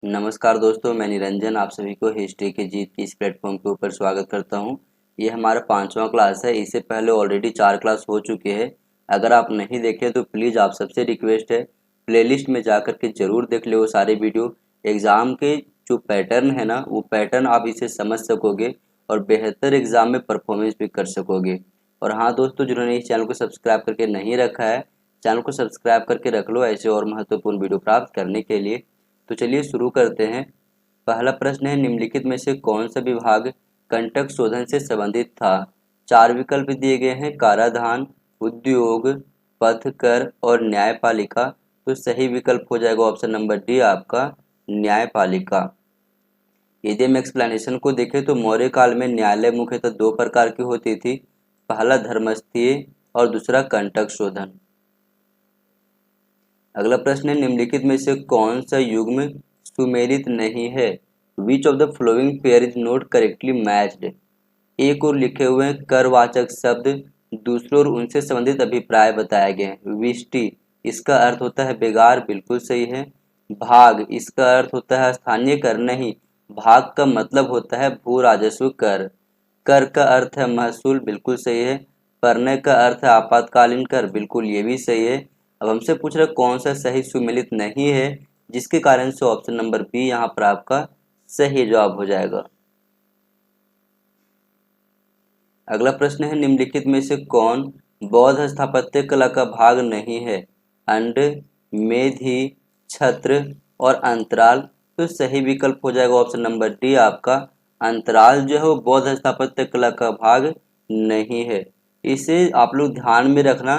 नमस्कार दोस्तों, मैं निरंजन आप सभी को हिस्ट्री की जीत की इस प्लेटफॉर्म के ऊपर स्वागत करता हूं। ये हमारा 5वां क्लास है। इससे पहले ऑलरेडी 4 क्लास हो चुके हैं। अगर आप नहीं देखे तो प्लीज़ आप सबसे रिक्वेस्ट है, प्लेलिस्ट में जा कर के ज़रूर देख लो वो सारे वीडियो। एग्ज़ाम के जो पैटर्न है ना, वो पैटर्न आप इसे समझ सकोगे और बेहतर एग्ज़ाम में परफॉर्मेंस भी कर सकोगे। और हाँ दोस्तों, जिन्होंने इस चैनल को सब्सक्राइब करके नहीं रखा है, चैनल को सब्सक्राइब करके रख लो ऐसे और महत्वपूर्ण वीडियो प्राप्त करने के लिए। तो चलिए शुरू करते हैं। पहला प्रश्न है, निम्नलिखित में से कौन सा विभाग कंटक शोधन से संबंधित था? 4 विकल्प दिए गए हैं, कराधान, उद्योग, पथ कर और न्यायपालिका। तो सही विकल्प हो जाएगा ऑप्शन नंबर डी आपका, न्यायपालिका। यदि हम एक्सप्लेनेशन को देखें तो मौर्य काल में न्यायालय मुख्यतः 2 प्रकार की होती थी, पहला धर्मस्थीय और दूसरा कंटक शोधन। अगला प्रश्न है, निम्नलिखित में से कौन सा युग्म सुमेलित नहीं है? Which of the following pair is not correctly matched? एक और लिखे हुए हैं करवाचक शब्द, दूसरे और उनसे संबंधित अभिप्राय बताए गए हैं। विष्टि इसका अर्थ होता है बेगार, बिल्कुल सही है। भाग इसका अर्थ होता है स्थानीय कर, नहीं, भाग का मतलब होता है भू राजस्व कर। कर का अर्थ है महसूल, बिल्कुल सही है। परने का अर्थ है आपातकालीन कर, बिल्कुल ये भी सही है। अब हमसे पूछ रहे कौन सा सही सुमेलित नहीं है, जिसके कारण से ऑप्शन नंबर बी यहाँ पर आपका सही जवाब हो जाएगा। अगला प्रश्न है, निम्नलिखित में से कौन बौद्ध स्थापत्य कला का भाग नहीं है? अंड, मेधि, छत्र और अंतराल। तो सही विकल्प हो जाएगा ऑप्शन नंबर डी आपका, अंतराल जो है वो बौद्ध स्थापत्य कला का भाग नहीं है। इसे आप लोग ध्यान में रखना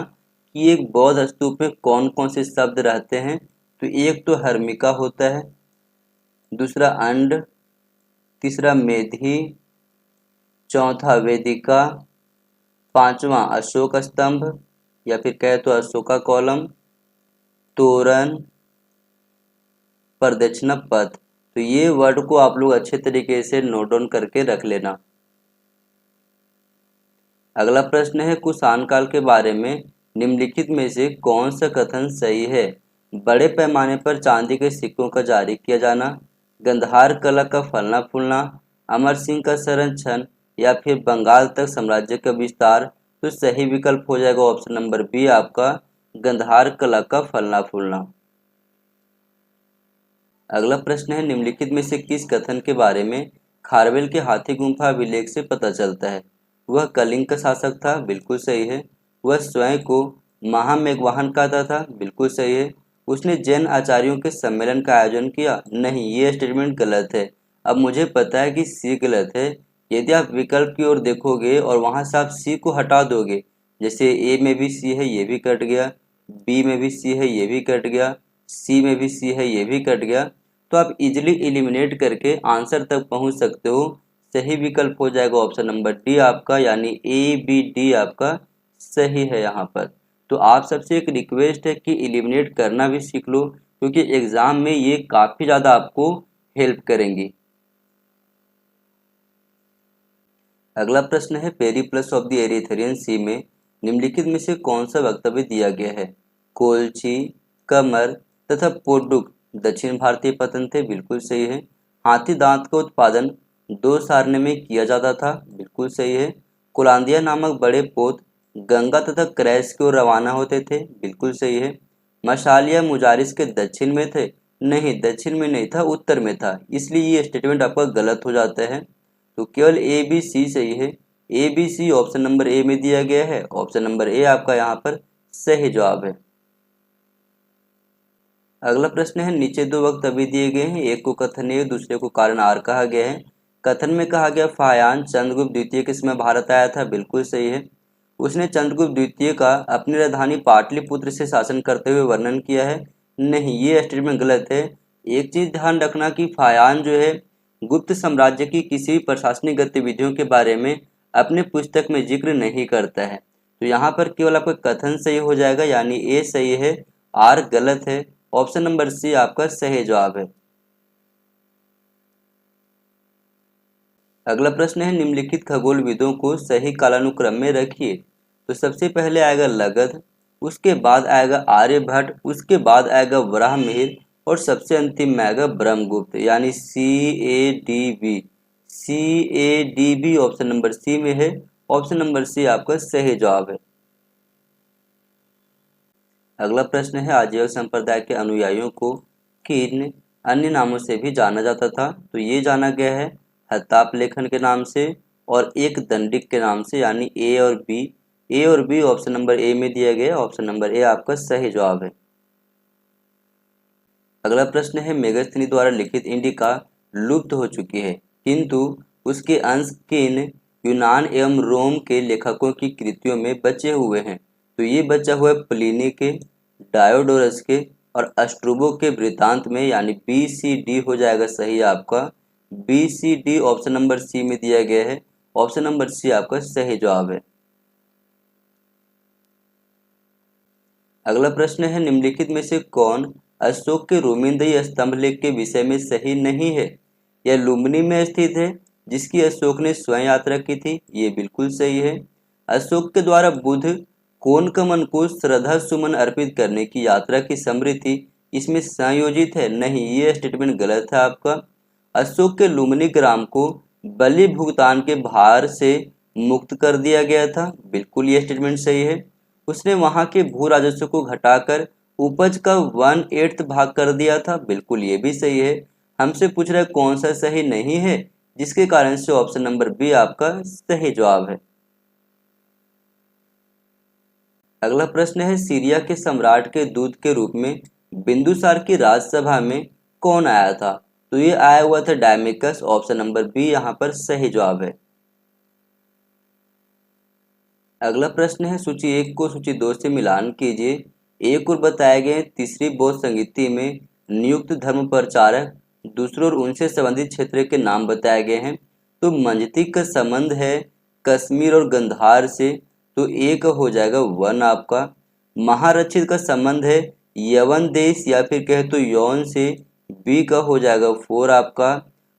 कि एक बौद्ध स्तूप में कौन कौन से शब्द रहते हैं। तो एक तो हर्मिका होता है, दूसरा अंड, तीसरा मेधि, चौथा वेदिका, पांचवा अशोक स्तंभ या फिर कहे तो अशोका कॉलम, तोरण, प्रदक्षिणा पथ। तो ये वर्ड को आप लोग अच्छे तरीके से नोट डाउन करके रख लेना। अगला प्रश्न है, कुषाण काल के बारे में निम्नलिखित में से कौन सा कथन सही है? बड़े पैमाने पर चांदी के सिक्कों का जारी किया जाना, गंधार कला का फलना फूलना, अमर सिंह का संरक्षण या फिर बंगाल तक साम्राज्य का विस्तार। तो सही विकल्प हो जाएगा ऑप्शन नंबर बी आपका, गंधार कला का फलना फूलना। अगला प्रश्न है, निम्नलिखित में से किस कथन के बारे में खारवेल के हाथी गुम्फा अभिलेख से पता चलता है? वह कलिंग का शासक था, बिल्कुल सही है। वह स्वयं को महामेघवाहन कहता था, बिल्कुल सही है। उसने जैन आचार्यों के सम्मेलन का आयोजन किया, नहीं, ये स्टेटमेंट गलत है। अब मुझे पता है कि सी गलत है। यदि आप विकल्प की ओर देखोगे और वहां से आप सी को हटा दोगे, जैसे ए में भी सी है ये भी कट गया, बी में भी सी है ये भी कट गया, सी में भी सी है ये भी कट गया, तो आप इजिली एलिमिनेट करके आंसर तक पहुंच सकते हो। सही विकल्प हो जाएगा ऑप्शन नंबर डी आपका, यानी ए बी डी आपका सही है यहाँ पर। तो आप सबसे एक रिक्वेस्ट है कि एलिमिनेट करना भी सीख लो, क्योंकि एग्जाम में ये काफ़ी ज़्यादा आपको हेल्प करेंगी। अगला प्रश्न है, पेरिप्लस ऑफ द एरिथ्रियन सी में निम्नलिखित में से कौन सा वक्तव्य दिया गया है? कोलची, कमर तथा पोडुक दक्षिण भारतीय पतन थे, बिल्कुल सही है। हाथी दांत का उत्पादन 2 सारणी में किया जाता था, बिल्कुल सही है। कुलांदिया नामक बड़े पोत गंगा तथा क्रैस की ओर रवाना होते थे, बिल्कुल सही है। मशालिया मुजारिस के दक्षिण में थे, नहीं, दक्षिण में नहीं था, उत्तर में था, इसलिए ये स्टेटमेंट आपका गलत हो जाता है। तो केवल ए बी सी सही है। A B C option number A में दिया गया है, ऑप्शन नंबर ए आपका यहाँ पर सही जवाब है। अगला प्रश्न है, नीचे 2 वक्तव्य दिए गए हैं, एक को कथनीय दूसरे को कारण आर कहा गया है। कथन में कहा गया फायान चंद्रगुप्त द्वितीय के समय भारत आया था, बिल्कुल सही है। उसने चंद्रगुप्त द्वितीय का अपनी राजधानी पाटलिपुत्र से शासन करते हुए वर्णन किया है, नहीं, ये स्टेटमेंट गलत है। एक चीज ध्यान रखना कि फायान जो है गुप्त साम्राज्य की किसी प्रशासनिक गतिविधियों के बारे में अपने पुस्तक में जिक्र नहीं करता है। तो यहाँ पर केवल आपका कथन सही हो जाएगा, यानी ए सही है, आर गलत है। ऑप्शन नंबर सी आपका सही जवाब है। अगला प्रश्न है, निम्नलिखित खगोलविदों को सही कालानुक्रम में रखिए। तो सबसे पहले आएगा लगध, उसके बाद आएगा आर्यभट्ट, उसके बाद आएगा वराहमिहिर और सबसे अंतिम में आएगा ब्रह्मगुप्त, यानी C A D B option number C में है। ऑप्शन नंबर सी आपका सही जवाब है। अगला प्रश्न है, आजीवन संप्रदाय के अनुयायियों को किन अन्य नामों से भी जाना जाता था? तो ये जाना गया है हत्ताप लेखन के नाम से और एक दंडिक के नाम से, यानी ए और बी। ए और बी ऑप्शन नंबर ए में दिया गया, ऑप्शन नंबर ए आपका सही जवाब है। अगला प्रश्न है, मेगस्थनी द्वारा लिखित इंडिका लुप्त हो चुकी है, किंतु उसके अंश किन यूनान एवं रोम के लेखकों की कृतियों में बचे हुए हैं? तो ये बचा हुआ है प्लिनी के, डायोडोरस के और अस्ट्रूबो के वृत्तांत में, यानी बी सी डी हो जाएगा सही आपका। B C D option number C में दिया गया है, ऑप्शन नंबर सी आपका सही जवाब है। अगला प्रश्न है, निम्नलिखित में से कौन अशोक के रोमिंदई स्तंभ लेख के विषय में सही नहीं है? यह लुम्बिनी में स्थित है, जिसकी अशोक ने स्वयं यात्रा की थी, ये बिल्कुल सही है। अशोक के द्वारा बुध कोनकमन को श्रद्धा सुमन अर्पित करने की यात्रा की स्मृति इसमें संयोजित है, नहीं, ये स्टेटमेंट गलत है आपका। अशोक के लुम्बिनी ग्राम को बलि भुगतान के भार से मुक्त कर दिया गया था, बिल्कुल ये स्टेटमेंट सही है। उसने वहां के भू राजस्व को घटाकर उपज का 1/8 भाग कर दिया था, बिल्कुल ये भी सही है। हमसे पूछ रहा है कौन सा सही नहीं है, जिसके कारण से ऑप्शन नंबर बी आपका सही जवाब है। अगला प्रश्न है, सीरिया के सम्राट के दूत के रूप में बिंदुसार की राजसभा में कौन आया था? तो ये आया हुआ था डायमिकस, ऑप्शन नंबर बी यहाँ पर सही जवाब है। अगला प्रश्न है, सूची 1 को सूची 2 से मिलान कीजिए। एक और बताए गए तीसरी बौद्ध संगीति में नियुक्त धर्म प्रचारक, दूसरे और उनसे संबंधित क्षेत्र के नाम बताए गए हैं। तो मंजती का संबंध है कश्मीर और गंधार से, तो ए का हो जाएगा 1 आपका। महारक्षित का संबंध है यवन देश या फिर कहे तो यौन से, बी का हो जाएगा 4 आपका।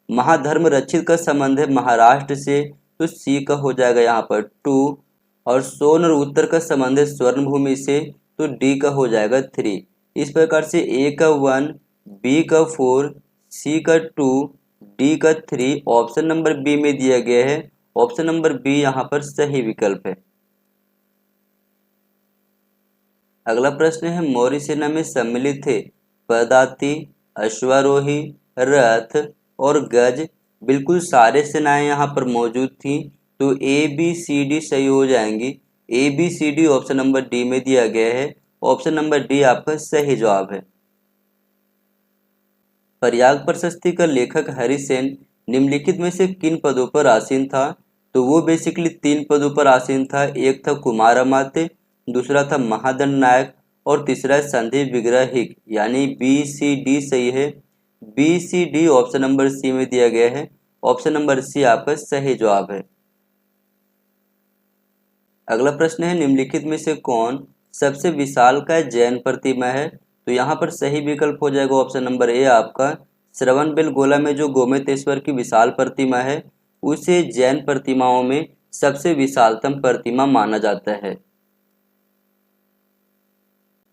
महाधर्म रक्षित का संबंध है महाराष्ट्र से, तो सी का हो जाएगा यहाँ पर 2। और सोन और उत्तर का संबंध है स्वर्ण भूमि से, तो डी का हो जाएगा 3। इस प्रकार से ए का 1, बी का 4, सी का 2, डी का 3 ऑप्शन नंबर बी में दिया गया है। ऑप्शन नंबर बी यहाँ पर सही विकल्प है। अगला प्रश्न है, मौर्य सेना में सम्मिलित थे पदाति, अश्वारोही, रथ और गज, बिल्कुल सारे सेनाएं यहाँ पर मौजूद थी, तो ए बी सी डी सही हो जाएंगी। A B C D option number D में दिया गया है, ऑप्शन नंबर डी आपका सही जवाब है। प्रयाग प्रशस्ति का लेखक हरिसेन निम्नलिखित में से किन पदों पर आसीन था? तो वो बेसिकली 3 पदों पर आसीन था। एक था कुमार अमात्य, दूसरा था महादंड नायक और तीसरा है संधि विग्रहिक, यानी बी सी डी सही है। B C D option number C में दिया गया है, ऑप्शन नंबर सी आपका सही जवाब है। अगला प्रश्न है, निम्नलिखित में से कौन सबसे विशालकाय जैन प्रतिमा है? तो यहाँ पर सही विकल्प हो जाएगा ऑप्शन नंबर ए आपका। श्रवणबेलगोला में जो गोमतेश्वर की विशाल प्रतिमा है, उसे जैन प्रतिमाओं में सबसे विशालतम प्रतिमा माना जाता है।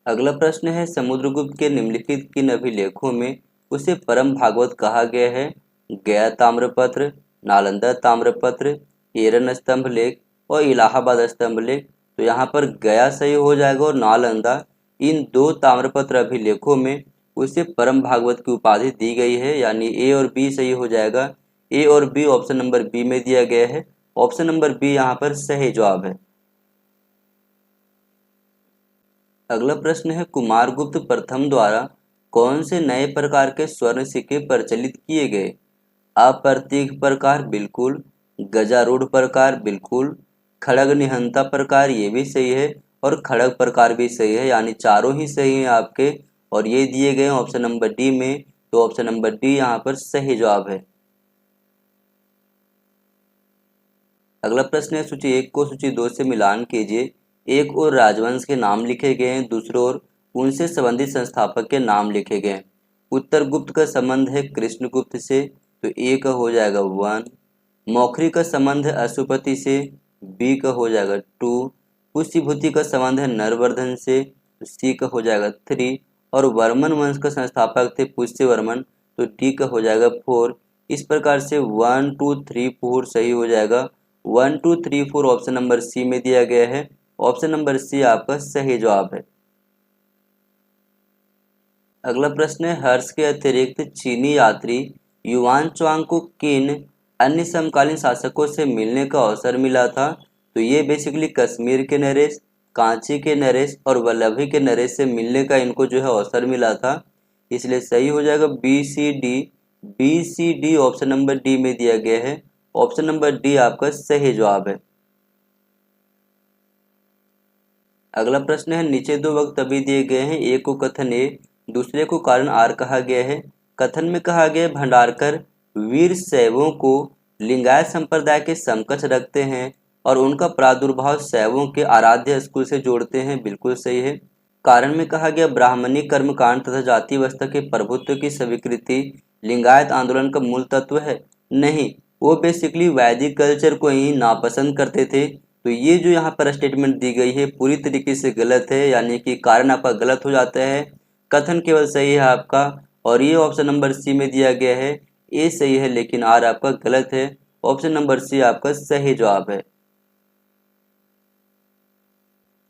अगला प्रश्न है, समुद्रगुप्त के निम्नलिखित किन अभिलेखों में उसे परम भागवत कहा गया है? गया ताम्रपत्र, नालंदा ताम्रपत्र, एरन स्तंभ लेख और इलाहाबाद स्तंभ लेख। तो यहाँ पर गया सही हो जाएगा और नालंदा, इन 2 ताम्रपत्र अभिलेखों में उसे परम भागवत की उपाधि दी गई है, यानी ए और बी सही हो जाएगा। ए और बी ऑप्शन नंबर बी में दिया गया है, ऑप्शन नंबर बी यहाँ पर सही जवाब है। अगला प्रश्न है, कुमारगुप्त प्रथम द्वारा कौन से नए प्रकार के स्वर्ण सिक्के प्रचलित किए गए? अप्रतीक प्रकार बिल्कुल, गजारूढ़ प्रकार बिल्कुल, खड़ग निहंता प्रकार ये भी सही है और खड़ग प्रकार भी सही है, यानी चारों ही सही हैं आपके और ये दिए गए ऑप्शन नंबर डी में, तो ऑप्शन नंबर डी यहाँ पर सही जवाब है। अगला प्रश्न है, सूची 1 को सूची 2 से मिलान कीजिए। एक और राजवंश के नाम लिखे गए हैं, दूसरे ओर उनसे संबंधित संस्थापक के नाम लिखे गए हैं। उत्तरगुप्त का संबंध है कृष्णगुप्त से, तो ए का हो जाएगा 1। मौखरी का संबंध है अशुपति से, बी का हो जाएगा 2। पुष्यभूति का संबंध है नरवर्धन से, तो सी का हो जाएगा 3। और वर्मन वंश का संस्थापक थे पुष्यवर्मन, तो डी का हो जाएगा 4। इस प्रकार से 1 2 3 4 सही हो जाएगा। 1 2 3 4 ऑप्शन नंबर सी में दिया गया है। ऑप्शन नंबर सी आपका सही जवाब है। अगला प्रश्न है, हर्ष के अतिरिक्त चीनी यात्री युआन च्वांग को किन अन्य समकालीन शासकों से मिलने का अवसर मिला था? तो ये बेसिकली कश्मीर के नरेश, कांची के नरेश और वल्लभी के नरेश से मिलने का इनको जो है अवसर मिला था, इसलिए सही हो जाएगा B C D. B C D option number D में दिया गया है। ऑप्शन नंबर डी आपका सही जवाब है। अगला प्रश्न है, नीचे दो वक्त अभी दिए गए हैं, एक को कथन ए, दूसरे को कारण आर कहा गया है। कथन में कहा गया है भंडारकर वीर शैवों को लिंगायत संप्रदाय के समकक्ष रखते हैं और उनका प्रादुर्भाव शैवों के आराध्य स्कूल से जोड़ते हैं, बिल्कुल सही है। कारण में कहा गया ब्राह्मणी कर्मकांड तथा जाति व्यवस्था के प्रभुत्व की स्वीकृति लिंगायत आंदोलन का मूल तत्व है, नहीं, वो बेसिकली वैदिक कल्चर को ही नापसंद करते थे। तो ये जो यहाँ पर स्टेटमेंट दी गई है पूरी तरीके से गलत है, यानी कि कारण आपका गलत हो जाता है, कथन केवल सही है आपका। और ये ऑप्शन नंबर सी में दिया गया है, ए सही है लेकिन आर आपका गलत है। ऑप्शन नंबर सी आपका सही जवाब है।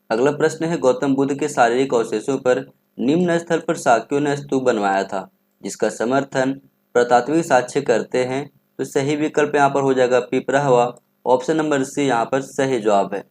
अगला प्रश्न है, गौतम बुद्ध के शारीरिक अवशेषों पर निम्न स्थल पर शाक्यों ने स्तूप बनवाया था जिसका समर्थन प्रतात्विक साक्ष्य करते हैं, तो सही विकल्प यहाँ पर हो जाएगा पिपरावा। ऑप्शन नंबर सी यहाँ पर सही जवाब है।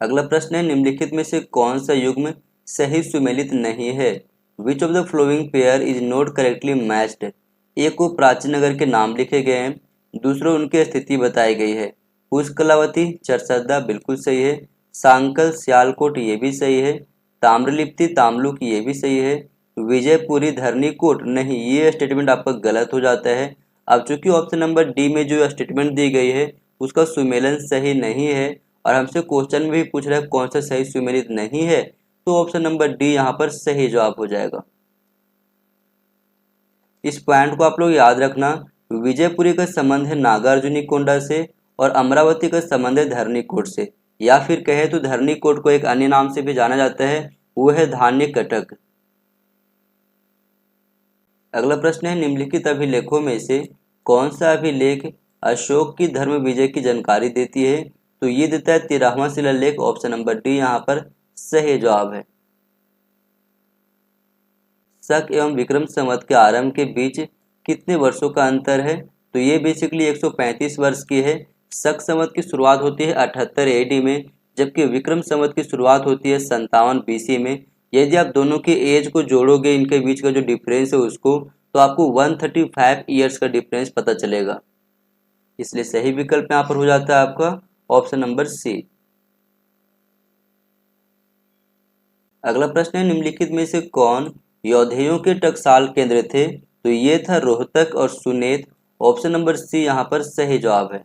अगला प्रश्न है, निम्नलिखित में से कौन सा युग्म सही सुमेलित नहीं है? Which of the following pair is not correctly matched? एक को प्राचीन नगर के नाम लिखे गए हैं, दूसरों उनकी स्थिति बताई गई है। पुष्कलावती चरसद्दा बिल्कुल सही है। सांकल सियालकोट ये भी सही है। ताम्रलिप्ति तामलुक ये भी सही है। विजयपुरी धरनीकोट नहीं, ये स्टेटमेंट आपका गलत हो जाता है। अब चूंकि ऑप्शन नंबर डी में जो स्टेटमेंट दी गई है उसका सुमेलन सही नहीं है और हमसे क्वेश्चन में भी पूछ रहा है कौन सा सही सुमेलित नहीं है, तो ऑप्शन नंबर डी यहाँ पर सही जवाब हो जाएगा। इस पॉइंट को आप लोग याद रखना, विजयपुरी का संबंध है नागार्जुनी कोंडा से और अमरावती का संबंध है धरनीकोट से, या फिर कहे तो धरनीकोट को एक अन्य नाम से भी जाना जाता है, वो है धान्य कटक। अगला प्रश्न है, निम्नलिखित अभिलेखों में से कौन सा अभिलेख अशोक की धर्म विजय की जानकारी देती है? तो ये देता है 13वां शिलालेख। ऑप्शन नंबर डी यहाँ पर सही जवाब है। शक एवं विक्रम संवत के आरंभ के बीच कितने वर्षों का अंतर है? तो ये बेसिकली 135 वर्ष की है। शक संवत की शुरुआत होती है 78 एडी में, जबकि विक्रम संवत की शुरुआत होती है 57 बीसी में। यदि आप दोनों के एज को जोड़ोगे, इनके बीच का जो डिफरेंस है उसको, तो आपको 135 ईयर्स का डिफरेंस पता चलेगा, इसलिए सही विकल्प यहाँ पर हो जाता है आपका ऑप्शन नंबर सी। अगला प्रश्न है, निम्नलिखित में से कौन यौधेयों के टकसाल केंद्र थे? तो ये था रोहतक और सुनेत। ऑप्शन नंबर सी यहाँ पर सही जवाब है।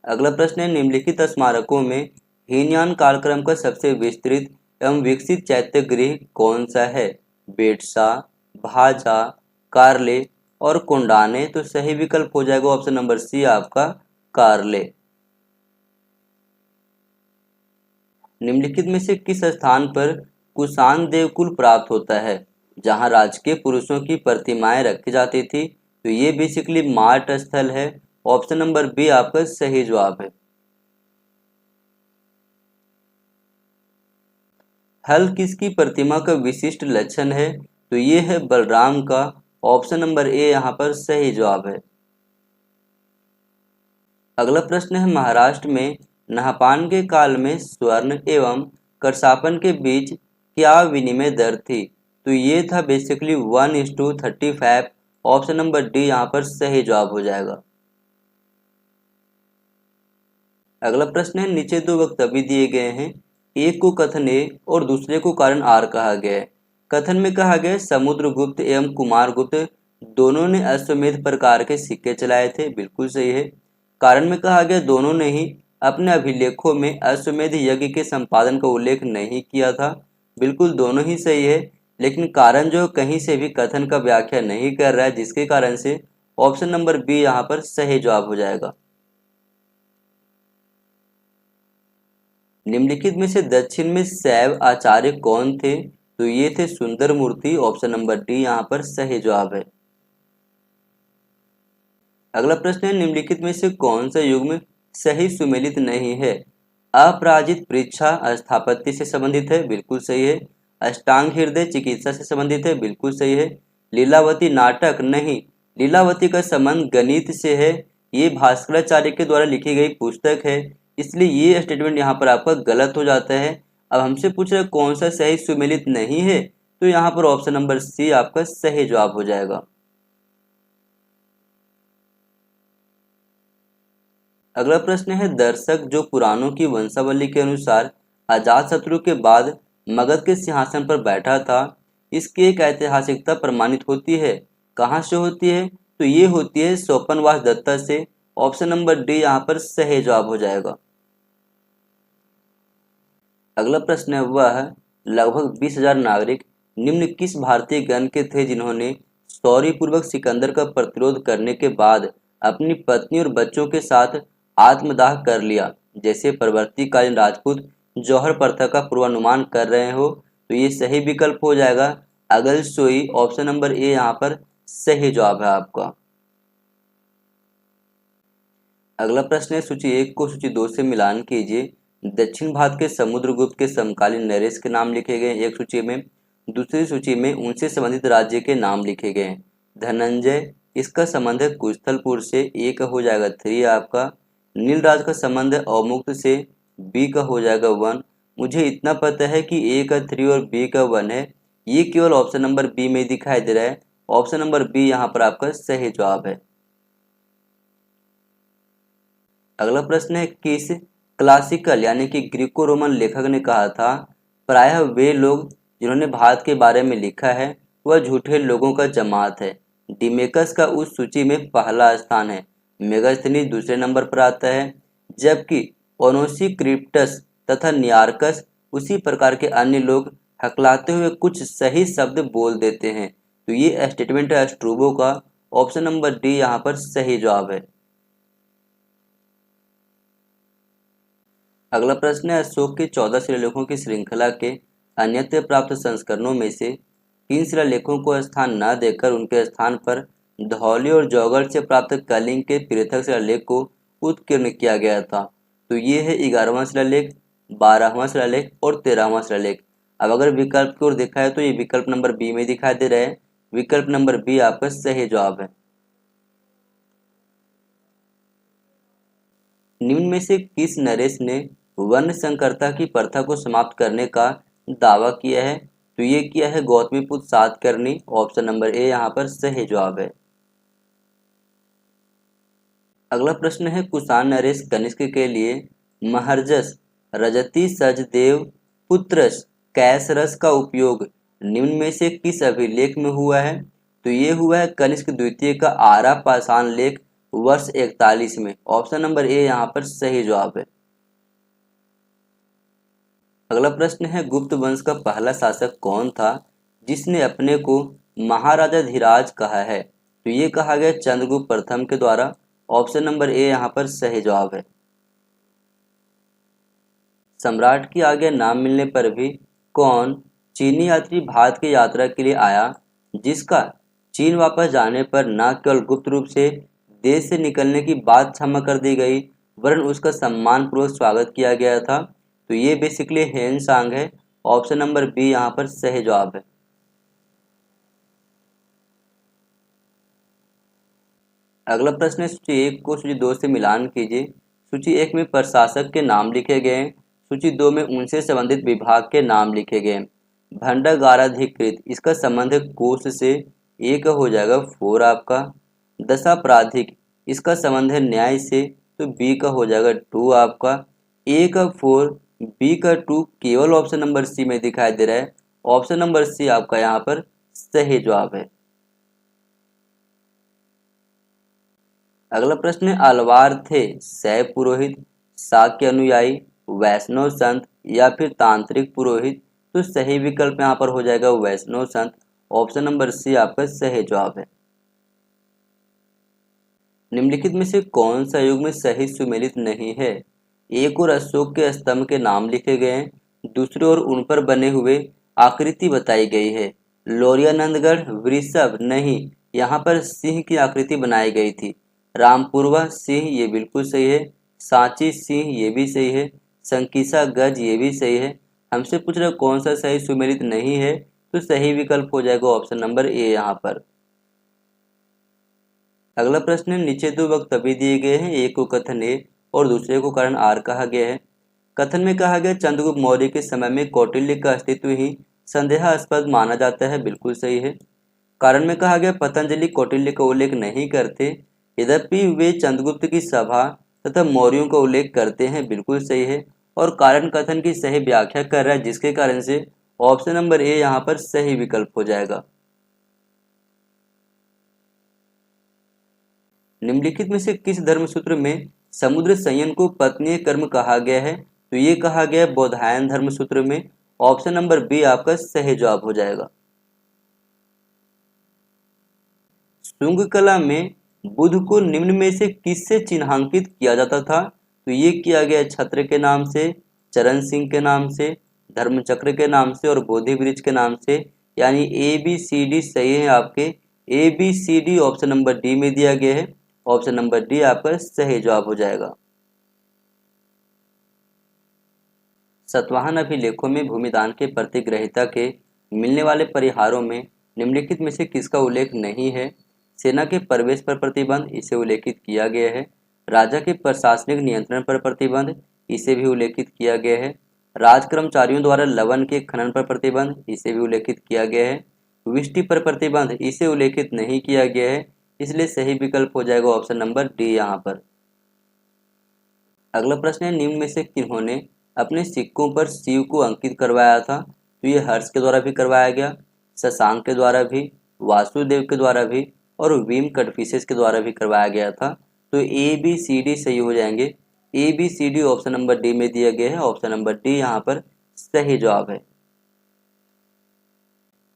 अगला प्रश्न है, निम्नलिखित स्मारकों में हीनयान कालक्रम का सबसे विस्तृत एवं विकसित चैत्य गृह कौन सा है? बेडसा, भाजा, कारले और कोंडाने। तो सही विकल्प हो जाएगा ऑप्शन नंबर सी आपका कारले। निम्नलिखित में से किस स्थान पर कुषाण देवकुल प्राप्त होता है जहां राजकीय पुरुषों की प्रतिमाएं रखी जाती थी? तो ये बेसिकली मार्ट स्थल है। ऑप्शन नंबर बी आपका सही जवाब है। हल किसकी प्रतिमा का विशिष्ट लक्षण है? तो ये है बलराम का। ऑप्शन नंबर ए यहाँ पर सही जवाब है। अगला प्रश्न है, महाराष्ट्र में नहपान के काल में स्वर्ण एवं करसापन के बीच क्या विनिमय दर थी? तो ये था बेसिकली 1:35। ऑप्शन नंबर डी यहाँ पर सही जवाब हो जाएगा। अगला प्रश्न है, नीचे दो वक्तव्य दिए गए हैं, एक को कथन ए और दूसरे को कारण आर कहा गया है। कथन में कहा गया समुद्रगुप्त एवं कुमारगुप्त दोनों ने अश्वमेध प्रकार के सिक्के चलाए थे, बिल्कुल सही है। कारण में कहा गया दोनों ने ही अपने अभिलेखों में अश्वमेध यज्ञ के संपादन का उल्लेख नहीं किया था, बिल्कुल दोनों ही सही है। लेकिन कारण जो कहीं से भी कथन का व्याख्या नहीं कर रहा है, जिसके कारण से ऑप्शन नंबर बी यहाँ पर सही जवाब हो जाएगा। निम्नलिखित में से दक्षिण में शैव आचार्य कौन थे? तो ये थे सुंदर मूर्ति। ऑप्शन नंबर डी यहाँ पर सही जवाब है। अगला प्रश्न है, निम्नलिखित में से कौन सा युग्म सही सुमेलित नहीं है? अपराजित परीक्षा स्थापत्य से संबंधित है, बिल्कुल सही है। अष्टांग हृदय चिकित्सा से संबंधित है, बिल्कुल सही है। लीलावती नाटक नहीं, लीलावती का संबंध गणित से है। ये भास्कराचार्य के द्वारा लिखी गई पुस्तक है, इसलिए ये स्टेटमेंट यहाँ पर आपका गलत हो जाता है। अब हमसे पूछ रहे कौन सा सही सुमेलित नहीं है, तो यहाँ पर ऑप्शन नंबर सी आपका सही जवाब हो जाएगा। अगला प्रश्न है, दर्शक जो पुराणों की वंशावली के अनुसार अजातशत्रु के बाद मगध के सिंहासन पर बैठा था, इसकी एक ऐतिहासिकता प्रमाणित होती है। कहाँ से होती है? तो ये होती है सोपनवास दत्ता से। ऑप्शन नंबर डी यहाँ पर सही जवाब हो जाएगा। अगला प्रश्न है, वह लगभग 20,000 नागरिक निम्न किस भारतीय गण के थे जिन्होंने शौर्यपूर्वक सिकंदर का प्रतिरोध करने के बाद अपनी पत्नी और बच्चों के साथ आत्मदाह कर लिया? जैसे प्रवर्तिकालीन राजपूत जौहर प्रथा का पूर्वानुमान कर रहे हो, तो ये सही विकल्प हो जाएगा अगल सोई। ऑप्शन नंबर ए यहाँ पर सही जवाब है आपका। अगला प्रश्न है, सूची 1 को सूची 2 से मिलान कीजिए। दक्षिण भारत के समुद्रगुप्त के समकालीन नरेश के नाम लिखे गए एक सूची में, दूसरी सूची में उनसे संबंधित राज्य के नाम लिखे गए। धनंजय, इसका संबंध है कुशथलपुर से, ए का हो जाएगा 3 आपका। नीलराज का संबंध है अवमुक्त से, बी का हो जाएगा 1। मुझे इतना पता है कि ए का 3 और बी का 1 है, ये केवल ऑप्शन नंबर बी में दिखाई दे रहा है। ऑप्शन नंबर बी यहाँ पर आपका सही जवाब है। अगला प्रश्न है, किस क्लासिकल यानी कि ग्रीको रोमन लेखक ने कहा था, प्रायः वे लोग जिन्होंने भारत के बारे में लिखा है वह झूठे लोगों का जमात है। डिमेकस का उस सूची में पहला स्थान है, मेगास्थनीज दूसरे नंबर पर आता है, जबकि ओनोसिक्रिप्टस तथा नियार्कस उसी प्रकार के अन्य लोग हकलाते हुए कुछ सही शब्द बोल देते हैं। तो ये स्टेटमेंट है स्ट्रूबो का। ऑप्शन नंबर डी यहाँ पर सही जवाब है। अगला प्रश्न है, अशोक के 14 शिलालेखों की श्रृंखला के अन्यत्र प्राप्त संस्करणों में से 3 शिलालेखों को स्थान न देकर उनके स्थान पर धौली और जौगढ़ से प्राप्त कलिंग के पृथक शिलालेख को उत्कीर्ण किया गया था। तो ये है 11वां शिलालेख, 12वां शिलालेख और 13वां शिलालेख। अब अगर विकल्प की ओर देखा है तो ये विकल्प नंबर बी में दिखाई दे रहा है। विकल्प नंबर बी आपका सही जवाब है। निम्न में से किस नरेश ने वर्ण संकरता की प्रथा को समाप्त करने का दावा किया है? तो ये किया है गौतमीपुत्र सातकर्णी। ऑप्शन नंबर ए यहाँ पर सही जवाब है। अगला प्रश्न है, कुषाण नरेश कनिष्क के लिए महर्जस रजती सचदेव पुत्रस कैसरस का उपयोग निम्न में से किस अभिलेख में हुआ है? तो ये हुआ है कनिष्क द्वितीय का आरा पाषाण लेख वर्ष 41 में। ऑप्शन नंबर ए यहाँ पर सही जवाब है। अगला प्रश्न है, गुप्त वंश का पहला शासक कौन था जिसने अपने को महाराजा धीराज कहा है? तो ये कहा गया चंद्रगुप्त प्रथम के द्वारा। ऑप्शन नंबर ए यहाँ पर सही जवाब है। सम्राट की आज्ञा ना मिलने पर भी कौन चीनी यात्री भारत की यात्रा के लिए आया जिसका चीन वापस जाने पर न केवल गुप्त रूप से देश से निकलने की बात क्षमा कर दी गई वरन उसका सम्मान पूर्वक स्वागत किया गया था? तो ये बेसिकली हेन सांग है। ऑप्शन नंबर बी यहाँ पर सही जवाब है। अगला प्रश्न है, सूची 1 को सूची 2 से मिलान कीजिए। सूची 1 में प्रशासक के नाम लिखे गए हैं, सूची 2 में उनसे संबंधित विभाग के नाम लिखे गए हैं। भंडागाराधिकृत, इसका संबंध है कोष से, ए का हो जाएगा 4 आपका। दशापराधिक, इसका संबंध है न्याय से, तो बी का हो जाएगा 2 आपका। ए का 4, बी का 2 केवल ऑप्शन नंबर सी में दिखाई दे रहा है। ऑप्शन नंबर सी आपका यहाँ पर सही जवाब है। अगला प्रश्न है, अलवार थे शैव पुरोहित, शाक्य अनुयायी, वैष्णव संत या फिर तांत्रिक पुरोहित? तो सही विकल्प यहाँ पर हो जाएगा वैष्णव संत। ऑप्शन नंबर सी आपका सही जवाब है। निम्नलिखित में से कौन सा युग्म सही सुमेलित नहीं है? एक और अशोक के स्तंभ के नाम लिखे गए हैं, दूसरी ओर उन पर बने हुए आकृति बताई गई है। लौरियानंदगढ़ वृषभ नहीं, यहाँ पर सिंह की आकृति बनाई गई थी। रामपुरवा सिंह ये बिल्कुल सही है। सांची सिंह ये भी सही है। संकीसा गज ये भी सही है। हमसे पूछ रहा कौन सा सही सुमेलित नहीं है, तो सही विकल्प हो जाएगा ऑप्शन नंबर ए यहाँ पर। अगला प्रश्न है, नीचे दो वक्तव्य दिए गए हैं, एक को कथन ए और दूसरे को कारण आर कहा गया है। कथन में कहा गया चंद्रगुप्त मौर्य के समय में कौटिल्य का अस्तित्व ही संदेहास्पद माना जाता है, बिल्कुल सही है। कारण में कहा गया पतंजलि कौटिल्य का उल्लेख नहीं करते, यद्यपि वे चंद्रगुप्त की सभा तथा मौर्यों का उल्लेख करते हैं, बिल्कुल सही है। और कारण कथन की सही व्याख्या कर रहा है, जिसके कारण से ऑप्शन नंबर ए यहाँ पर सही विकल्प हो जाएगा। निम्नलिखित में से किस धर्मसूत्र में समुद्र संयन को पत्नीय कर्म कहा गया है? तो ये कहा गया है बौधायन धर्मसूत्र में। ऑप्शन नंबर बी आपका सही जवाब हो जाएगा। शुंग कला में बुध को निम्न में से किससे चिन्हांकित किया जाता था? तो ये किया गया छत्र के नाम से, चरण सिंह के नाम से, धर्मचक्र के नाम से और बोधि वृक्ष के नाम से। यानी ए बी सी डी सही है आपके। A B C D option number D में दिया गया है। ऑप्शन नंबर डी आपका सही जवाब हो जाएगा। सतवाहन अभिलेखों में भूमिदान के प्रतिग्रहिता के मिलने वाले परिहारों में निम्नलिखित में से किसका उल्लेख नहीं है? सेना के प्रवेश पर प्रतिबंध, इसे उल्लेखित किया गया है। राजा के प्रशासनिक नियंत्रण पर प्रतिबंध, इसे भी उल्लेखित किया गया है। राज कर्मचारियों द्वारा लवन के खनन पर प्रतिबंध, इसे भी उल्लेखित किया गया है। विष्टि पर प्रतिबंध, इसे उल्लेखित नहीं किया गया है, इसलिए सही विकल्प हो जाएगा ऑप्शन नंबर डी यहाँ पर। अगला प्रश्न है, निम्न में से किन्होंने अपने सिक्कों पर शिव को अंकित करवाया था? तो ये हर्ष के द्वारा भी करवाया गया, शशांक के द्वारा भी, वासुदेव के द्वारा भी और वीम कटफिसेस के द्वारा भी करवाया गया था। तो ए बी सी डी सही हो जाएंगे। A B C D option number D में दिया गया है। ऑप्शन नंबर डी यहाँ पर सही जवाब है।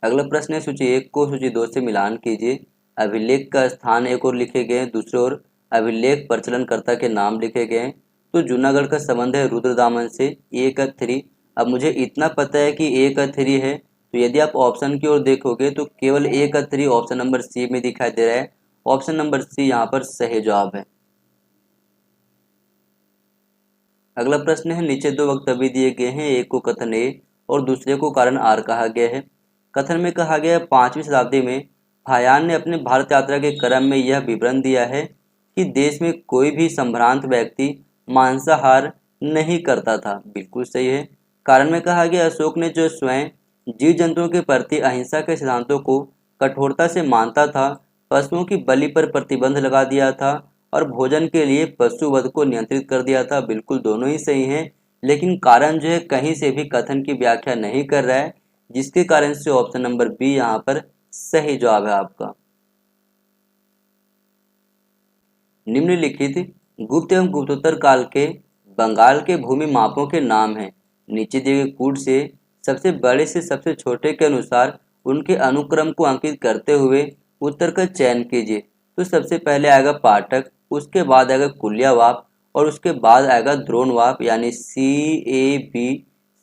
अगला प्रश्न है, सूची 1 को सूची 2 से मिलान कीजिए। अभिलेख का स्थान एक ओर लिखे गए हैं, दूसरी ओर अभिलेख प्रचलनकर्ता के नाम लिखे गए हैं। तो जूनागढ़ का संबंध है रुद्रदामन से, ए का 3। अब मुझे इतना पता है कि ए का 3 है, तो यदि आप ऑप्शन की ओर देखोगे तो केवल ए का 3 ऑप्शन नंबर सी में दिखाई दे रहा है। ऑप्शन नंबर सी यहाँ पर सही जवाब है। अगला प्रश्न है, नीचे दो वक्तव्य दिए गए हैं, एक को कथन ए और दूसरे को कारण आर कहा गया है। कथन में कहा गया 5वीं शताब्दी में फायान ने अपने भारत यात्रा के क्रम में यह विवरण दिया है कि देश में कोई भी संभ्रांत व्यक्ति मांसाहार नहीं करता था, बिल्कुल सही है। कारण में कहा गया अशोक ने जो स्वयं जीव जंतुओं के प्रति अहिंसा के सिद्धांतों को कठोरता से मानता था, पशुओं की बलि पर प्रतिबंध लगा दिया था और भोजन के लिए पशु वध को नियंत्रित कर दिया था, बिल्कुल दोनों ही सही हैं। लेकिन कारण जो है कहीं से भी कथन की व्याख्या नहीं कर रहा है, जिसके कारण से ऑप्शन नंबर बी यहाँ पर सही जवाब है आपका। निम्नलिखित गुप्त एवं गुप्तोत्तर काल के बंगाल के भूमि मापों के नाम हैं। नीचे दिए गए कूट से सबसे बड़े से सबसे छोटे के अनुसार उनके अनुक्रम को अंकित करते हुए उत्तर का चयन कीजिए। तो सबसे पहले आएगा पाठक, उसके बाद आएगा कुलियावाप और उसके बाद आएगा द्रोणवाप, यानी C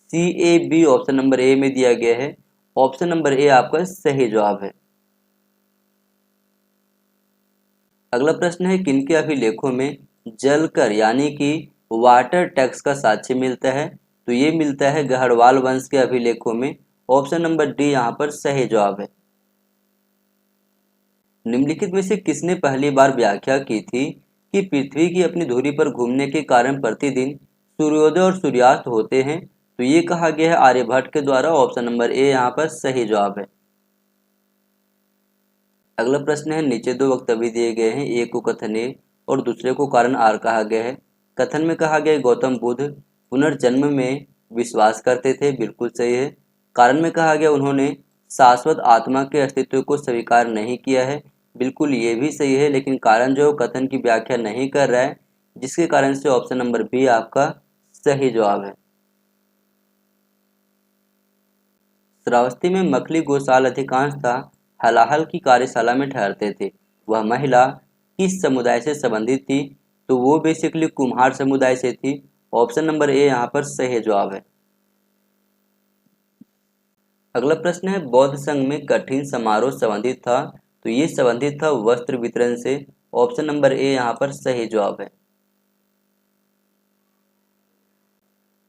A B option number A में दिया गया है। ऑप्शन नंबर ए आपका सही जवाब है। अगला प्रश्न है, किनके अभिलेखों में जलकर यानी कि वाटर टैक्स का साक्ष्य मिलता है? तो ये मिलता है गढ़वाल वंश के अभिलेखों में। ऑप्शन नंबर डी यहाँ पर सही जवाब है। निम्नलिखित में से किसने पहली बार व्याख्या की थी कि पृथ्वी की अपनी धुरी पर घूमने के कारण प्रतिदिन सूर्योदय और सूर्यास्त होते हैं? तो ये कहा गया है आर्यभट्ट के द्वारा। ऑप्शन नंबर ए यहाँ पर सही जवाब है। अगला प्रश्न है, नीचे दो वक्तव्य दिए गए हैं, एक को कथन ए और दूसरे को कारण आर कहा गया है। कथन में कहा गया गौतम बुद्ध पुनर्जन्म में विश्वास करते थे, बिल्कुल सही है। कारण में कहा गया उन्होंने शाश्वत आत्मा के अस्तित्व को स्वीकार नहीं किया है, बिल्कुल ये भी सही है। लेकिन कारण जो कथन की व्याख्या नहीं कर रहा है, जिसके कारण से ऑप्शन नंबर बी आपका सही जवाब है। श्रावस्ती में मखली गोसाल अधिकांशतः हलाहल की कार्यशाला में ठहरते थे। वह महिला किस समुदाय से संबंधित थी? तो वो बेसिकली कुम्हार समुदाय से थी। ऑप्शन नंबर ए यहाँ पर सही जवाब है। अगला प्रश्न है, बौद्ध संघ में कठिन समारोह संबंधित था? तो ये संबंधित था वस्त्र वितरण से। ऑप्शन नंबर ए यहाँ पर सही जवाब है।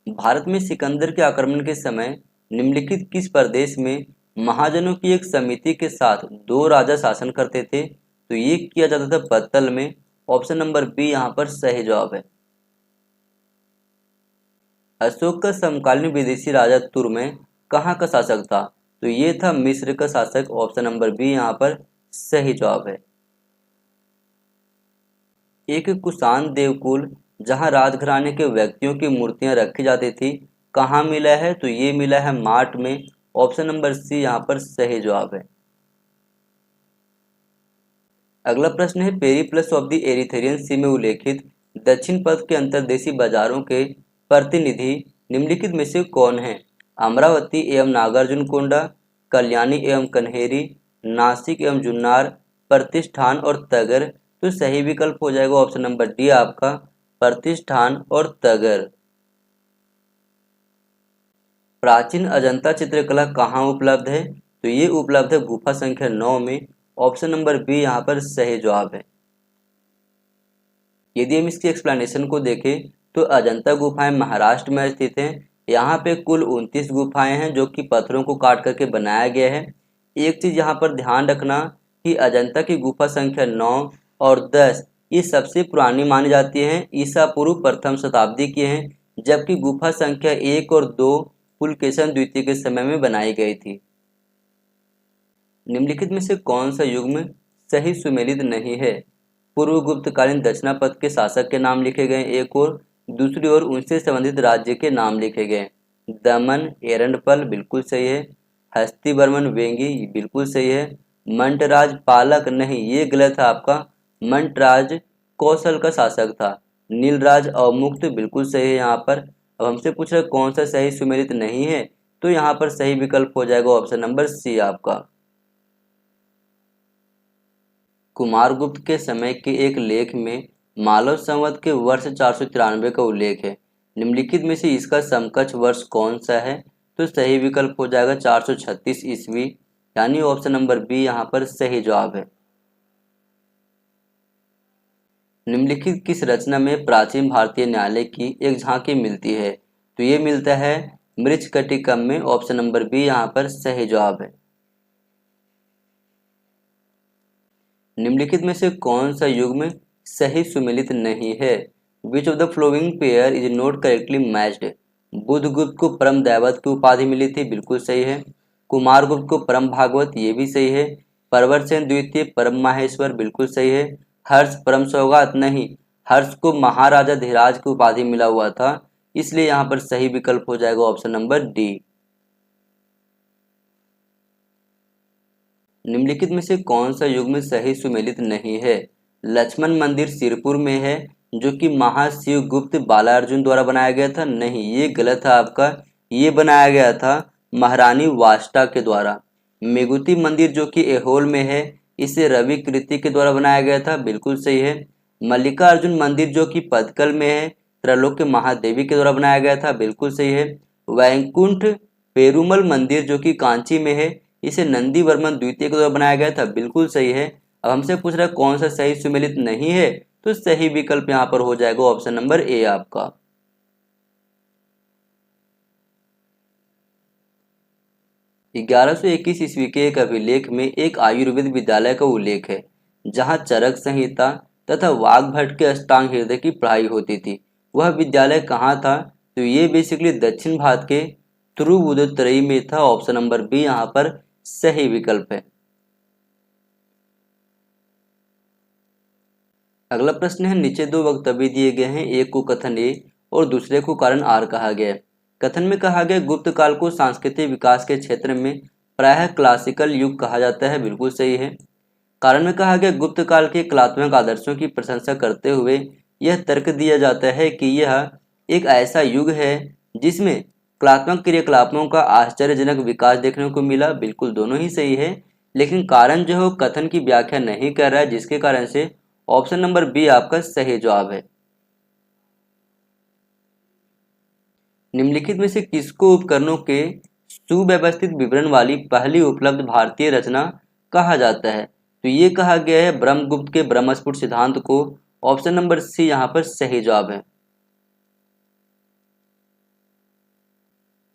भारत में सिकंदर के आक्रमण के समय निम्नलिखित किस प्रदेश में महाजनों की एक समिति के साथ दो राजा शासन करते थे? तो ये किया जाता था पत्तल में। ऑप्शन नंबर बी यहाँ पर सही जवाब है। अशोक का समकालीन विदेशी राजा तुर्मे कहाँ का शासक था? तो ये था मिस्र का शासक। ऑप्शन नंबर बी यहाँ पर सही जवाब है। एक कुषाण देवकुल जहाँ राजघराने के व्यक्तियों की मूर्तियां रखी जाती थी कहाँ मिला है? तो ये मिला है मार्ट में। ऑप्शन नंबर सी यहाँ पर सही जवाब है। अगला प्रश्न है, पेरिप्लस ऑफ द एरिथ्रियन सी में उल्लेखित दक्षिण पथ के अंतर्देशीय बाजारों के प्रतिनिधि निम्नलिखित में से कौन है? अमरावती एवं नागार्जुनकोंडा, कल्याणी एवं कन्हेरी, नासिक एवं जुन्नार, प्रतिष्ठान और तगर। तो सही विकल्प हो जाएगा ऑप्शन नंबर डी आपका, प्रतिष्ठान और तगर। प्राचीन अजंता चित्रकला कहाँ उपलब्ध है? तो ये उपलब्ध है गुफा संख्या 9 में। ऑप्शन नंबर बी यहाँ पर सही जवाब है। यदि हम इसकी एक्सप्लेनेशन को देखें तो अजंता गुफाएं महाराष्ट्र में स्थित हैं। यहाँ पे कुल 29 गुफाएं हैं जो कि पत्थरों को काट करके बनाया गया है। एक चीज यहाँ पर ध्यान रखना कि अजंता की गुफा संख्या 9 और 10 ये सबसे पुरानी मानी जाती हैं, ईसा पूर्व प्रथम शताब्दी की हैं, जबकि गुफा संख्या 1 और 2 पुलकेशन द्वितीय के समय में बनाई गई थी। निम्नलिखित में से कौन सा युग्म सही सुमेलित नहीं है? पूर्व गुप्तकालीन दक्षिणापथ के शासक के नाम लिखे गए एक और, दूसरी ओर उनसे संबंधित राज्य के नाम लिखे गए। दमन एरंडपल बिल्कुल सही है। हस्तिवर्मन वेंगी बिल्कुल सही है। मंटराज पालक नहीं, ये गलत है आपका। मंटराज कौशल का शासक था। नीलराज अवमुक्त बिल्कुल सही है यहाँ पर। अब हमसे पूछ रहे कौन सा सही सुमेलित नहीं है? तो यहाँ पर सही विकल्प हो जाएगा ऑप्शन नंबर सी आपका। कुमारगुप्त के समय के एक लेख में मालव संवत के वर्ष 493 का उल्लेख है। निम्नलिखित में से इसका समकक्ष वर्ष कौन सा है? तो सही विकल्प हो जाएगा 436 ईस्वी, यानी ऑप्शन नंबर बी यहाँ पर सही जवाब है। निम्नलिखित किस रचना में प्राचीन भारतीय न्यायालय की एक झांकी मिलती है? तो ये मिलता है मृच्छकटिकम में। ऑप्शन नंबर बी यहाँ पर सही जवाब है। निम्नलिखित में से कौन सा युग्म सही सुमेलित नहीं है? Which of the following pair is not correctly matched? Budhagupta को परम दैवत की उपाधि मिली थी, बिल्कुल सही है। कुमारगुप्त को परम भागवत, ये भी सही है। परवरसेन द्वितीय परम माहेश्वर, बिल्कुल सही है। हर्ष परम सौगात नहीं, हर्ष को महाराजा धीराज की उपाधि मिला हुआ था, इसलिए यहाँ पर सही विकल्प हो जाएगा ऑप्शन नंबर डी। निम्नलिखित में से कौन सा युग्म सही सुमेलित नहीं है? लक्ष्मण मंदिर सिरपुर में है जो कि महाशिव गुप्त बालार्जुन द्वारा बनाया गया था, नहीं ये गलत है आपका। ये बनाया गया था महारानी वाष्टा के द्वारा। मेगुती मंदिर जो कि एहोल में है, इसे रवि कृति के द्वारा बनाया गया था, बिल्कुल सही है। मल्लिकार्जुन मंदिर जो कि पदकल में है, त्रैलोक्य महादेवी के द्वारा बनाया गया था, बिल्कुल सही है। वैकुंठ पेरुमल मंदिर जो कि कांची में है, इसे नंदी वर्मन द्वितीय के द्वारा बनाया गया था, बिल्कुल सही है। अब हमसे पूछ रहा है कौन सा सही सुमेलित नहीं है? तो सही विकल्प यहाँ पर हो जाएगा ऑप्शन नंबर ए आपका। 1121 ईस्वी के एक अभिलेख में एक आयुर्वेद विद्यालय का उल्लेख है जहाँ चरक संहिता तथा वाग्भट के अष्टांग हृदय की पढ़ाई होती थी। वह विद्यालय कहाँ था? तो ये बेसिकली दक्षिण भारत के तिरुवुदुतुरई में था। ऑप्शन नंबर बी यहाँ पर सही विकल्प है। अगला प्रश्न है, नीचे दो वक्तव्य दिए गए हैं, एक को कथन ए और दूसरे को कारण आर कहा गया है। कथन में कहा गया गुप्त काल को सांस्कृतिक विकास के क्षेत्र में प्रायः क्लासिकल युग कहा जाता है, बिल्कुल सही है। कारण में कहा गया गुप्त काल के कलात्मक आदर्शों की प्रशंसा करते हुए यह तर्क दिया जाता है कि यह एक ऐसा युग है जिसमें कलात्मक क्रियाकलापों का आश्चर्यजनक विकास देखने को मिला, बिल्कुल दोनों ही सही है। लेकिन कारण जो है कथन की व्याख्या नहीं कर रहा है, जिसके कारण से ऑप्शन नंबर बी आपका सही जवाब है। निम्नलिखित में से किसको उपकरणों के सुव्यवस्थित विवरण वाली पहली उपलब्ध भारतीय रचना कहा जाता है? तो ये कहा गया है ब्रह्मगुप्त के ब्रह्मस्फुट सिद्धांत को। ऑप्शन नंबर सी यहाँ पर सही जवाब है।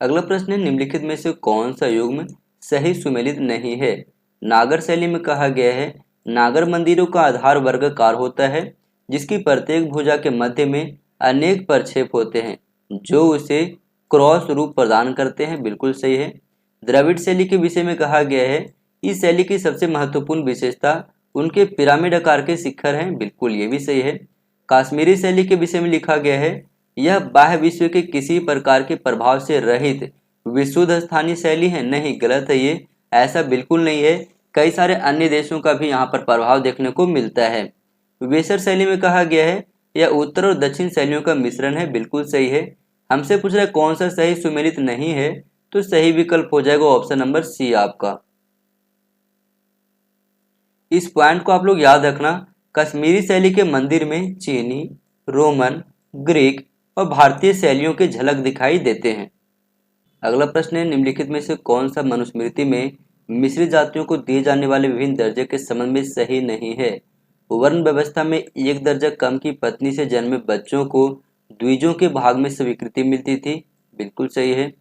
अगला प्रश्न है निम्नलिखित में से कौन सा युग्म सही सुमेलित नहीं है? नागर शैली में कहा गया है नागर मंदिरों का आधार वर्गाकार होता है जिसकी प्रत्येक भुजा के मध्य में अनेक प्रक्षेप होते हैं जो उसे क्रॉस रूप प्रदान करते हैं। बिल्कुल सही है। द्रविड़ शैली के विषय में कहा गया है इस शैली की सबसे महत्वपूर्ण विशेषता उनके पिरामिड आकार के शिखर हैं। बिल्कुल ये भी सही है। काश्मीरी शैली के विषय में लिखा गया है यह बाह्य विश्व के किसी प्रकार के प्रभाव से रहित विशुद्ध स्थानीय शैली है। नहीं, गलत है ये, ऐसा बिल्कुल नहीं है। कई सारे अन्य देशों का भी यहाँ पर प्रभाव देखने को मिलता है। वेसर शैली में कहा गया है यह उत्तर और दक्षिण शैलियों का मिश्रण है। बिल्कुल सही है। हमसे पूछ रहा है कौन सा सही सुमेलित नहीं है, तो सही विकल्प हो जाएगा ऑप्शन नंबर सी आपका। इस पॉइंट को आप लोग याद रखना। कश्मीरी शैली के मंदिर में चीनी, रोमन, ग्रीक और भारतीय शैलियों की झलक दिखाई देते हैं। अगला प्रश्न है निम्नलिखित में से कौन सा मनुस्मृति में मिश्रित जातियों को दिए जाने वाले विभिन्न दर्जे के संबंध में सही नहीं है? वर्ण व्यवस्था में एक दर्जा कम की पत्नी से जन्मे बच्चों को द्विजों के भाग में स्वीकृति मिलती थी। बिल्कुल सही है।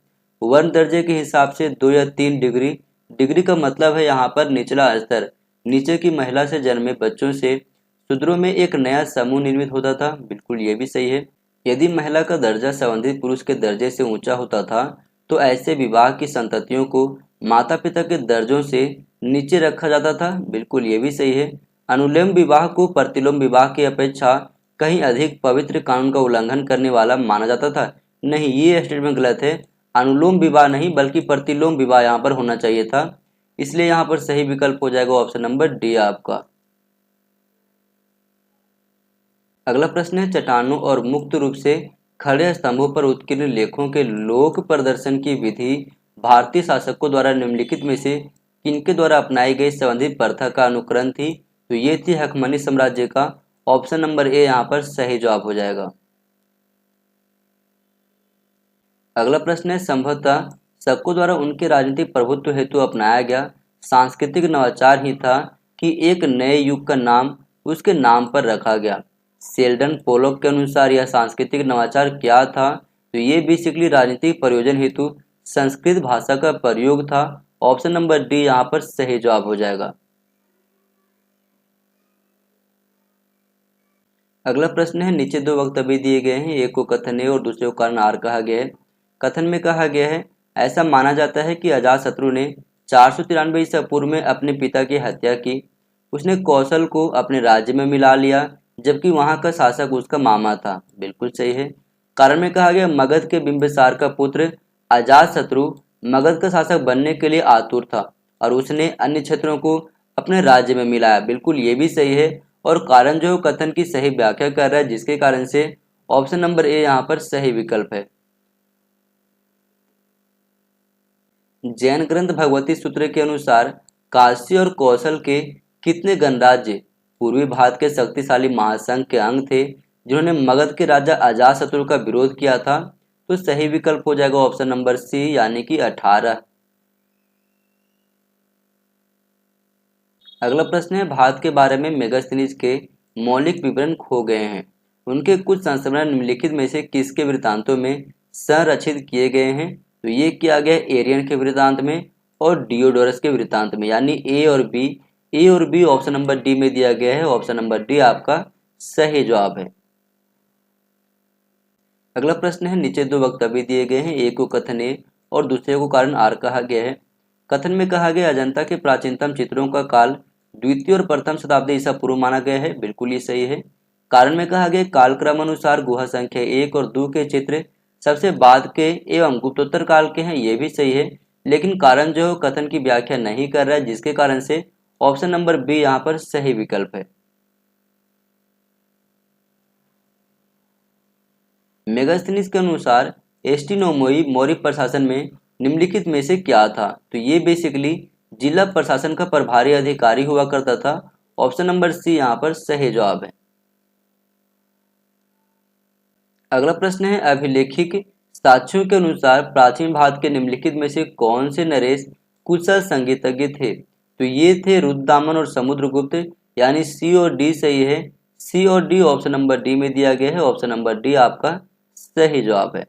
वर्ण दर्जे के हिसाब से 2 या 3 डिग्री, डिग्री का मतलब है यहाँ पर निचला स्तर, नीचे की महिला से जन्मे बच्चों से शूद्रों में एक नया समूह निर्मित होता था। बिल्कुल ये भी सही है। यदि महिला का दर्जा संबंधित पुरुष के दर्जे से ऊंचा होता था तो ऐसे विवाह की संततियों को माता पिता के दर्जों से नीचे रखा जाता था। बिल्कुल ये भी सही है। अनुलोम विवाह को प्रतिलोम विवाह की अपेक्षा कहीं अधिक पवित्र कानून का उल्लंघन करने वाला माना जाता था। नहीं, ये स्टेटमेंट गलत है। अनुलोम विवाह नहीं बल्कि प्रतिलोम विवाह यहाँ पर होना चाहिए था। इसलिए यहाँ पर सही विकल्प हो जाएगा ऑप्शन नंबर डी आपका। अगला प्रश्न है चट्टानों और मुक्त रूप से खड़े स्तंभों पर उत्कीर्ण लेखों के लोक प्रदर्शन की विधि भारतीय शासकों द्वारा निम्नलिखित में से किनके द्वारा अपनाई गई संबंधित प्रथा का अनुकरण थी? तो ये थी हकमनी साम्राज्य का। ऑप्शन नंबर ए यहाँ पर सही जवाब हो जाएगा। अगला प्रश्न है संभवतः शकों द्वारा उनके राजनीतिक प्रभुत्व हेतु अपनाया गया सांस्कृतिक नवाचार ही था कि एक नए युग का नाम उसके नाम पर रखा गया। शेल्डन पोलॉक के अनुसार यह सांस्कृतिक नवाचार क्या था? तो ये बेसिकली राजनीतिक प्रयोजन हेतु संस्कृत भाषा का प्रयोग था। ऑप्शन नंबर डी यहाँ पर सही जवाब हो जाएगा। अगला प्रश्न है नीचे 2 वक्तव्य दिए गए हैं, एक को कथन ए और दूसरे को कारण आर कहा गया है। कथन में कहा गया है ऐसा माना जाता है कि अजातशत्रु ने 493 ईसा पूर्व में अपने पिता की हत्या की। उसने कौशल को अपने राज्य में मिला लिया जबकि वहां का शासक उसका मामा था। बिल्कुल सही है। कारण में कहा गया मगध के बिंबिसार का पुत्र अजातशत्रु मगध का शासक बनने के लिए आतुर था और उसने अन्य क्षेत्रों को अपने राज्य में मिलाया। बिल्कुल ये भी सही है। और कारण जो कथन की सही व्याख्या कर रहा है जिसके कारण से ऑप्शन नंबर ए यहाँ पर सही विकल्प है। जैन ग्रंथ भगवती सूत्र के अनुसार काशी और कौशल के कितने गणराज्य पूर्वी भारत के शक्तिशाली महासंघ के अंग थे जिन्होंने मगध के राजा अजातशत्रु का विरोध किया था? तो सही विकल्प हो जाएगा ऑप्शन नंबर सी यानी कि 18। अगला प्रश्न है भारत के बारे में मेगास्थनीज के मौलिक विवरण खो गए हैं। उनके कुछ संस्मरण निम्नलिखित में से किसके वृत्तांतों में संरक्षित किए गए हैं? तो ये किया गया एरियन के वृत्तांत में और डियोडोरस के वृत्तांत में, यानी ए और बी ऑप्शन नंबर डी में दिया गया है। ऑप्शन नंबर डी आपका सही जवाब है। अगला प्रश्न है नीचे 2 वक्तव्य दिए गए हैं, एक को कथन ए और दूसरे को कारण आर कहा गया है। कथन में कहा गया अजंता के प्राचीनतम चित्रों का काल द्वितीय और प्रथम शताब्दी ईसा पूर्व माना गया है। बिल्कुल ये सही है। कारण में कहा गया कालक्रम अनुसार गुहा संख्या 1 और 2 के चित्र सबसे बाद के एवं गुप्तोत्तर काल के हैं। ये भी सही है। लेकिन कारण जो कथन की व्याख्या नहीं कर रहा है जिसके कारण से ऑप्शन नंबर बी यहाँ पर सही विकल्प है। मेगास्थनीज के अनुसार एस्टिनोमोई मौर्य प्रशासन में निम्नलिखित में से क्या था? तो ये बेसिकली जिला प्रशासन का प्रभारी अधिकारी हुआ करता था ऑप्शन नंबर सी यहाँ पर सही जवाब है। अगला प्रश्न है, अभिलेखित साक्ष्यों के अनुसार प्राचीन भारत के निम्नलिखित में से कौन से नरेश कुशल संगीतज्ञ थे? तो ये थे रुद्रदामन और समुद्रगुप्त, यानी सी और डी सही है। सी और डी ऑप्शन नंबर डी में दिया गया है, ऑप्शन नंबर डी आपका सही जवाब है।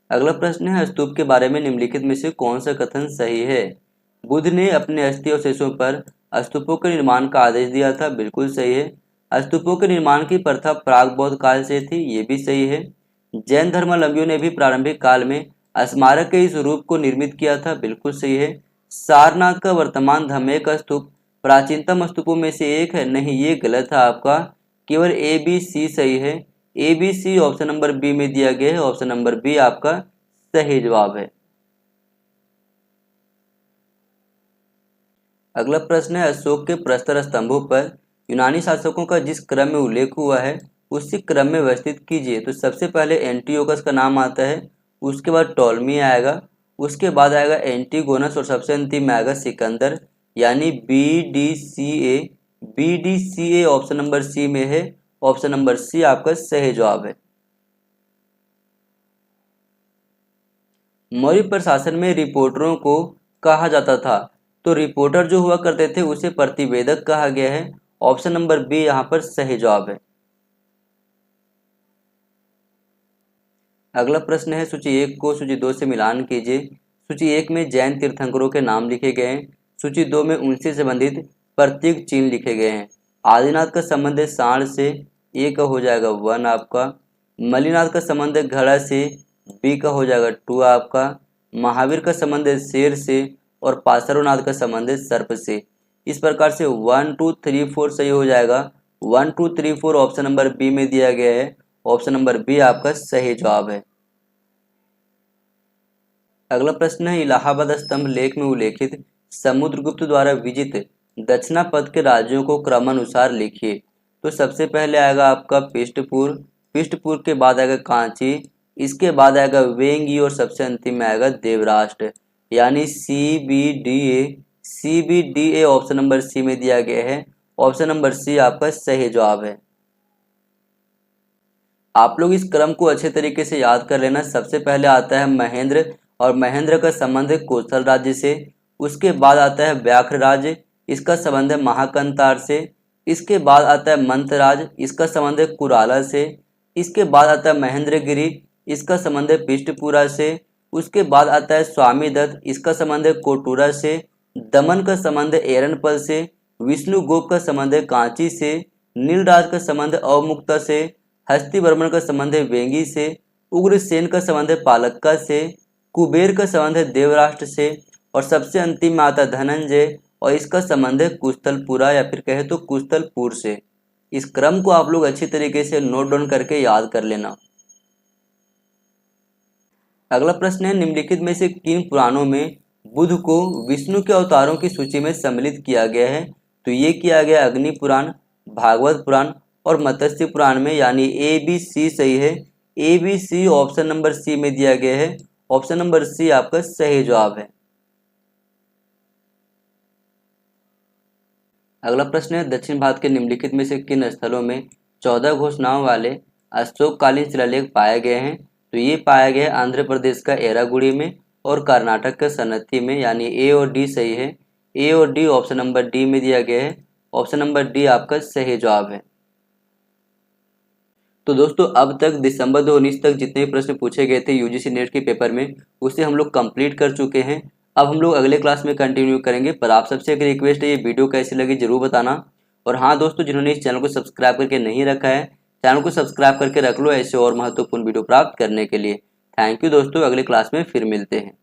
अगला प्रश्न है, स्तूप के बारे में निम्नलिखित में से कौन सा कथन सही है? बुद्ध ने अपने अस्थि अवशेषों पर स्तूपों के निर्माण का आदेश दिया था, बिल्कुल सही है। स्तूपों के निर्माण की प्रथा प्राग बौद्ध काल से थी, ये भी सही है। जैन धर्मावलंबियों ने भी प्रारंभिक काल में स्मारक के इस रूप को निर्मित किया था, बिल्कुल सही है। सारनाथ का वर्तमान धम्मे का स्तूप प्राचीनतम स्तूपों में से एक है, नहीं ये गलत है आपका, केवल ए बी सी सही है। A B C option number B में दिया गया है, ऑप्शन नंबर बी आपका सही जवाब है। अगला प्रश्न है, अशोक के प्रस्तर स्तंभों पर यूनानी शासकों का जिस क्रम में उल्लेख हुआ है उसी क्रम में व्यवस्थित कीजिए। तो सबसे पहले एंटियोकस का नाम आता है, उसके बाद टॉलमी आएगा, उसके बाद आएगा एंटीगोनस और सबसे अंतिम में आएगा सिकंदर, यानी B D C A. B D C A option number C में है, ऑप्शन नंबर सी आपका सही जवाब है। मौर्य प्रशासन में रिपोर्टरों को कहा जाता था, तो रिपोर्टर जो हुआ करते थे उसे प्रतिवेदक कहा गया है, ऑप्शन नंबर बी यहाँ पर सही जवाब है। अगला प्रश्न है, सूची 1 को सूची 2 से मिलान कीजिए। सूची 1 में जैन तीर्थंकरों के नाम लिखे गए हैं, सूची 2 में उनसे संबंधित प्रतीक चिन्ह लिखे गए हैं। आदिनाथ का संबंध है सांड से, ए का हो जाएगा 1 आपका। मलिनाथ का संबंध है घड़ा से, बी का हो जाएगा 2 आपका। महावीर का संबंध है शेर से और पार्श्वनाथ का संबंध है सर्प से। इस प्रकार से 1 2 3 4 सही हो जाएगा। 1 2 3 4 ऑप्शन नंबर बी में दिया गया है, ऑप्शन नंबर बी आपका सही जवाब है। अगला प्रश्न है, इलाहाबाद स्तंभ लेख में उल्लेखित समुद्रगुप्त द्वारा विजित दक्षिणापथ के राज्यों को क्रमानुसार लिखिए। तो सबसे पहले आएगा आपका पृष्ठपुर, पृष्ठपुर के बाद आएगा कांची, इसके बाद आएगा वेंगी और सबसे अंतिम में आएगा देवराष्ट्र, यानी C B D A. C B D A option number C में दिया गया है, ऑप्शन नंबर सी आपका सही जवाब है। आप लोग इस क्रम को अच्छे तरीके से याद कर लेना। सबसे पहले आता है महेंद्र, और महेंद्र का संबंध है कोसल राज्य से। उसके बाद आता है व्याघ्र राज्य, इसका संबंध है महाकंतार से। इसके बाद आता है मंत्रराज, इसका संबंध है कुराला से। इसके बाद आता है महेंद्रगिरी, इसका संबंध है पृष्ठपुरा से। उसके बाद आता है स्वामी दत्त, इसका संबंध है कोटूरा से। दमन का संबंध है एरनपल से। विष्णुगोप का संबंध है कांची से। नीलराज का संबंध है अवमुक्ता से। हस्तिवर्मन का संबंध है वेंगी से। उग्रसेन का संबंध है पालक्का से। कुबेर का संबंध है देवराष्ट्र से। और सबसे अंतिम में आता है धनंजय, और इसका संबंध है कुस्तलपुरा या फिर कहे तो कुस्तलपुर से। इस क्रम को आप लोग अच्छी तरीके से नोट डाउन करके याद कर लेना। अगला प्रश्न है, निम्नलिखित में से किन पुराणों में बुद्ध को विष्णु के अवतारों की सूची में सम्मिलित किया गया है? तो ये किया गया अग्नि पुराण, भागवत पुराण और मत्स्य पुराण में, यानी ए बी सी सही है। A B C option number C में दिया गया है, ऑप्शन नंबर सी आपका सही जवाब है। अगला प्रश्न है, दक्षिण भारत के निम्नलिखित में से किन स्थलों में 14 घोषणाओं वाले अशोककालीन शिलालेख पाए गए हैं? तो ये पाया गया आंध्र प्रदेश का एरागुड़ी में और कर्नाटक का सनथी में, यानी ए और डी सही है। ए और डी ऑप्शन नंबर डी में दिया गया है, ऑप्शन नंबर डी आपका सही जवाब है। तो दोस्तों अब तक दिसंबर 2019 तक जितने प्रश्न पूछे गए थे यूजीसी नेट के पेपर में उसे हम लोग कंप्लीट कर चुके हैं। अब हम लोग अगले क्लास में कंटिन्यू करेंगे, पर आप सबसे एक रिक्वेस्ट है, ये वीडियो कैसी लगी जरूर बताना। और हाँ दोस्तों, जिन्होंने इस चैनल को सब्सक्राइब करके नहीं रखा है, चैनल को सब्सक्राइब करके रख लो ऐसे और महत्वपूर्ण वीडियो प्राप्त करने के लिए। थैंक यू दोस्तों, अगले क्लास में फिर मिलते हैं।